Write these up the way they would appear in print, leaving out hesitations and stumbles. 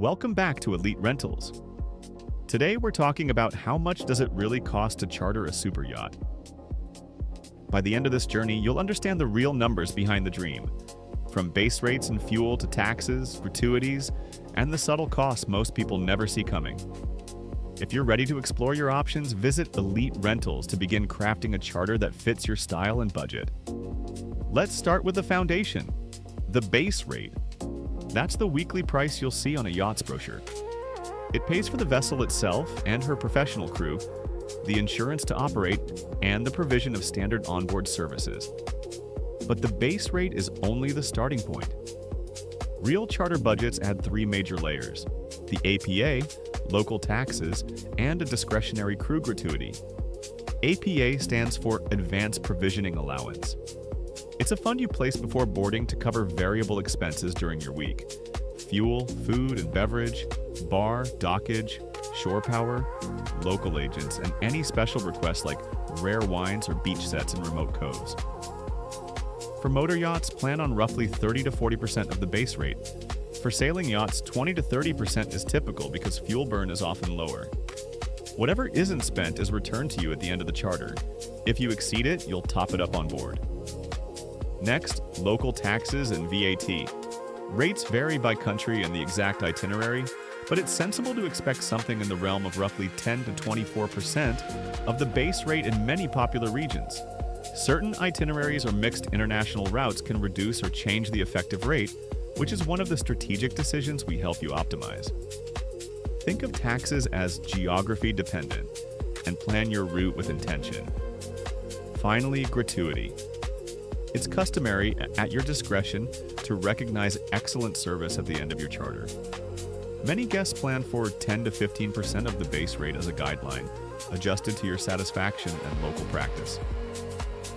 Welcome back to Elite Rentals. Today we're talking about how much does it really cost to charter a super yacht. By the end of this journey, you'll understand the real numbers behind the dream, from base rates and fuel to taxes, gratuities, and the subtle costs most people never see coming. If you're ready to explore your options, visit Elite Rentals to begin crafting a charter that fits your style and budget. Let's start with the foundation, the base rate. That's the weekly price you'll see on a yacht's brochure. It pays for the vessel itself and her professional crew, the insurance to operate, and the provision of standard onboard services. But the base rate is only the starting point. Real charter budgets add three major layers: the APA, local taxes, and a discretionary crew gratuity. APA stands for Advanced Provisioning Allowance. It's a fund you place before boarding to cover variable expenses during your week: fuel, food and beverage, bar, dockage, shore power, local agents, and any special requests like rare wines or beach sets in remote coves. For motor yachts, plan on roughly 30 to 40% of the base rate. For sailing yachts, 20 to 30% is typical because fuel burn is often lower. Whatever isn't spent is returned to you at the end of the charter. If you exceed it, you'll top it up on board. Next, local taxes and VAT. Rates vary by country and the exact itinerary, but it's sensible to expect something in the realm of roughly 10 to 24% of the base rate in many popular regions. Certain itineraries or mixed international routes can reduce or change the effective rate, which is one of the strategic decisions we help you optimize. Think of taxes as geography dependent and plan your route with intention. Finally, gratuity. It's customary, at your discretion, to recognize excellent service at the end of your charter. Many guests plan for 10 to 15% of the base rate as a guideline, adjusted to your satisfaction and local practice.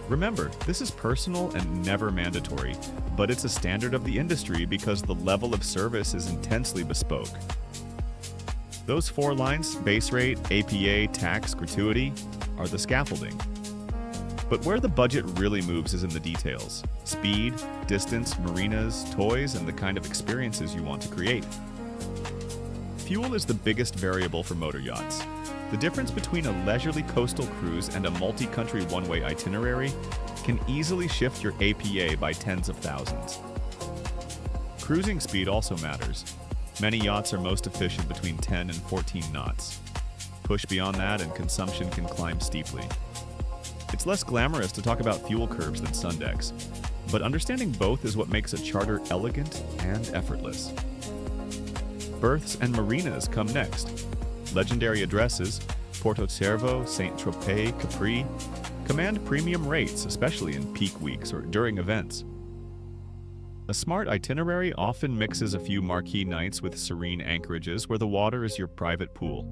Remember, this is personal and never mandatory, but it's a standard of the industry because the level of service is intensely bespoke. Those four lines, base rate, APA, tax, gratuity, are the scaffolding. But where the budget really moves is in the details: speed, distance, marinas, toys, and the kind of experiences you want to create. Fuel is the biggest variable for motor yachts. The difference between a leisurely coastal cruise and a multi-country one-way itinerary can easily shift your APA by tens of thousands. Cruising speed also matters. Many yachts are most efficient between 10 and 14 knots. Push beyond that and consumption can climb steeply. It's less glamorous to talk about fuel curves than sun decks, but understanding both is what makes a charter elegant and effortless. Berths and marinas come next. Legendary addresses, Porto Cervo, Saint-Tropez, Capri, command premium rates, especially in peak weeks or during events. A smart itinerary often mixes a few marquee nights with serene anchorages where the water is your private pool.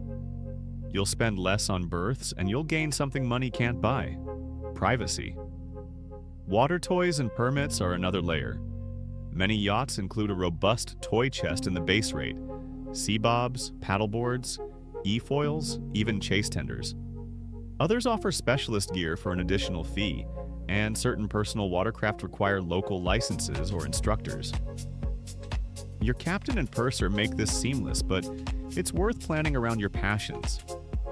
You'll spend less on berths and you'll gain something money can't buy: privacy. Water toys and permits are another layer. Many yachts include a robust toy chest in the base rate: sea bobs, paddleboards, e-foils, even chase tenders. Others offer specialist gear for an additional fee, and certain personal watercraft require local licenses or instructors. Your captain and purser make this seamless, but it's worth planning around your passions: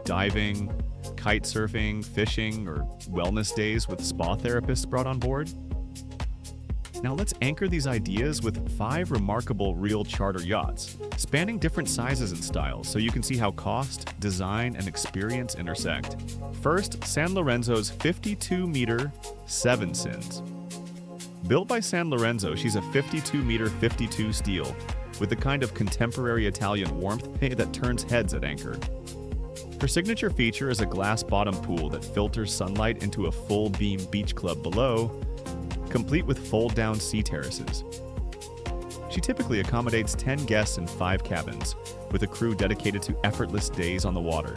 diving, kite surfing, fishing, or wellness days with spa therapists brought on board. Now let's anchor these ideas with 5 remarkable real charter yachts, spanning different sizes and styles so you can see how cost, design, and experience intersect. First, San Lorenzo's 52-meter Seven Sins. Built by San Lorenzo, she's a 52-meter 52 steel with the kind of contemporary Italian warmth that turns heads at anchor. Her signature feature is a glass-bottom pool that filters sunlight into a full-beam beach club below, complete with fold-down sea terraces. She typically accommodates 10 guests in 5 cabins, with a crew dedicated to effortless days on the water.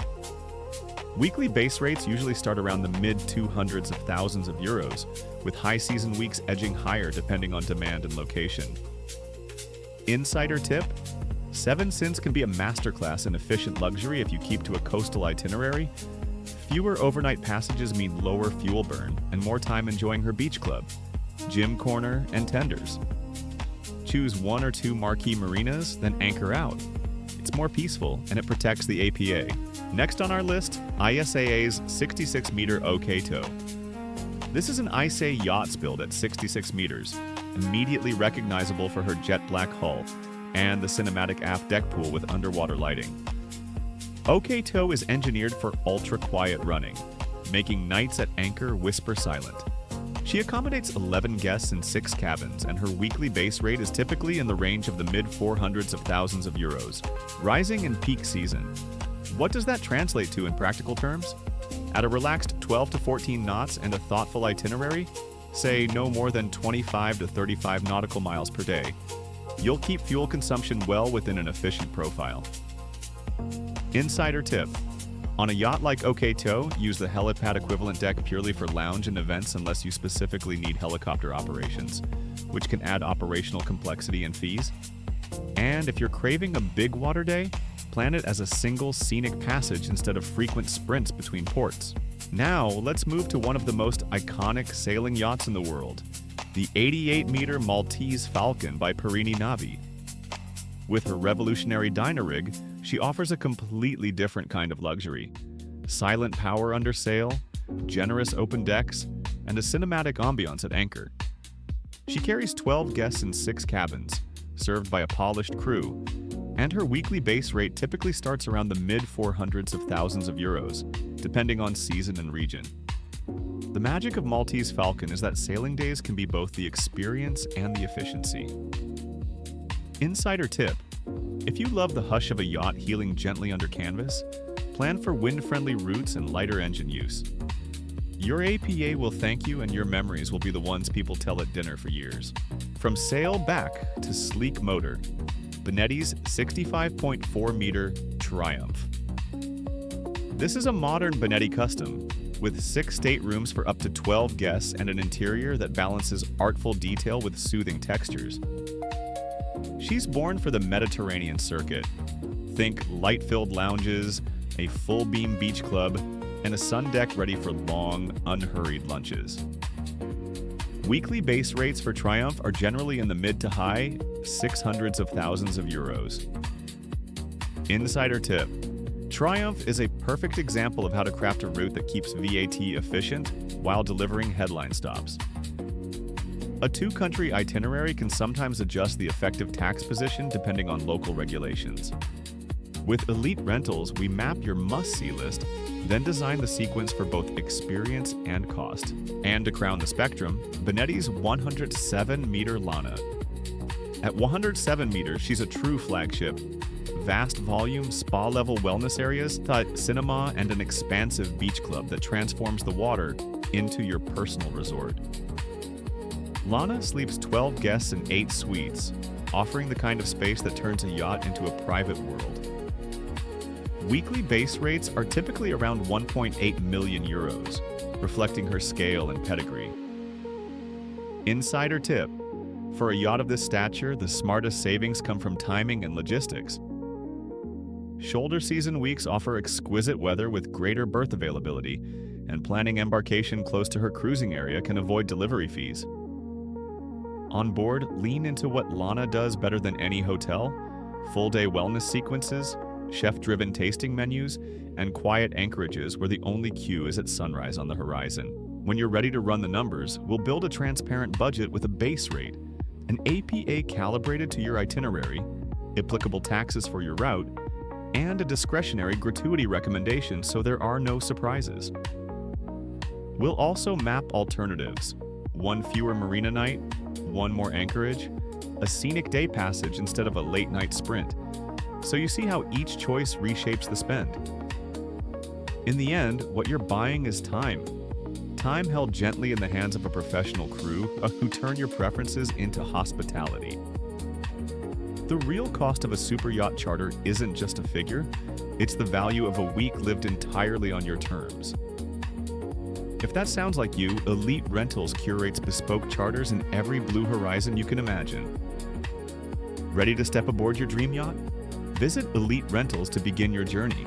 Weekly base rates usually start around the mid-200s of thousands of euros, with high season weeks edging higher depending on demand and location. Insider tip: Seven Sins can be a masterclass in efficient luxury if you keep to a coastal itinerary. Fewer overnight passages mean lower fuel burn and more time enjoying her beach club, gym corner, and tenders. Choose 1 or 2 marquee marinas, then anchor out. it's more peaceful and it protects the APA. Next on our list, ISAA's 66-meter OK Tow. This is an ISA Yachts build at 66 meters, immediately recognizable for her jet black hull and the cinematic aft deck pool with underwater lighting. OK Tow is engineered for ultra-quiet running, making nights at anchor whisper silent. She accommodates 11 guests in 6 cabins, and her weekly base rate is typically in the range of the mid-400s of thousands of euros, rising in peak season. What does that translate to in practical terms? At a relaxed 12 to 14 knots and a thoughtful itinerary, say no more than 25 to 35 nautical miles per day, you'll keep fuel consumption well within an efficient profile. Insider tip. On a yacht like OK Tow, use the helipad equivalent deck purely for lounge and events unless you specifically need helicopter operations, which can add operational complexity and fees. And if you're craving a big water day, plan it as a single scenic passage instead of frequent sprints between ports. Now, let's move to one of the most iconic sailing yachts in the world, the 88-meter Maltese Falcon by Perini Navi. With her revolutionary dyno rig, she offers a completely different kind of luxury. Silent power under sail, generous open decks, and a cinematic ambiance at anchor. She carries 12 guests in 6 cabins, served by a polished crew, and her weekly base rate typically starts around the mid-400s of thousands of euros, depending on season and region. The magic of Maltese Falcon is that sailing days can be both the experience and the efficiency. Insider tip. If you love the hush of a yacht heeling gently under canvas, plan for wind-friendly routes and lighter engine use. Your APA will thank you, and your memories will be the ones people tell at dinner for years. From sail back to sleek motor, Benetti's 65.4-meter Triumph. This is a modern Benetti custom, with 6 staterooms for up to 12 guests and an interior that balances artful detail with soothing textures. She's born for the Mediterranean circuit. Think light-filled lounges, a full-beam beach club, and a sun deck ready for long, unhurried lunches. Weekly base rates for Triumph are generally in the mid to high 600s of thousands of euros. Insider tip. Triumph is a perfect example of how to craft a route that keeps VAT efficient while delivering headline stops. A 2-country itinerary can sometimes adjust the effective tax position depending on local regulations. With Elite Rentals, we map your must-see list, then design the sequence for both experience and cost. And to crown the spectrum, Benetti's 107-meter Lana. At 107 meters, she's a true flagship. Vast volume, spa-level wellness areas, cinema, and an expansive beach club that transforms the water into your personal resort. Lana sleeps 12 guests in 8 suites, offering the kind of space that turns a yacht into a private world. Weekly base rates are typically around 1.8 million euros, reflecting her scale and pedigree. Insider tip. For a yacht of this stature, the smartest savings come from timing and logistics. Shoulder season weeks offer exquisite weather with greater berth availability, and planning embarkation close to her cruising area can avoid delivery fees. On board, lean into what Lana does better than any hotel: full-day wellness sequences, chef-driven tasting menus, and quiet anchorages where the only queue is at sunrise on the horizon. When you're ready to run the numbers, we'll build a transparent budget with a base rate, an APA calibrated to your itinerary, applicable taxes for your route, and a discretionary gratuity recommendation so there are no surprises. We'll also map alternatives: 1 fewer marina night, 1 more anchorage, a scenic day passage instead of a late-night sprint, so you see how each choice reshapes the spend. In the end, what you're buying is time. Time held gently in the hands of a professional crew who turn your preferences into hospitality. The real cost of a super yacht charter isn't just a figure, it's the value of a week lived entirely on your terms. If that sounds like you, Elite Rentals curates bespoke charters in every blue horizon you can imagine. Ready to step aboard your dream yacht? Visit Elite Rentals to begin your journey.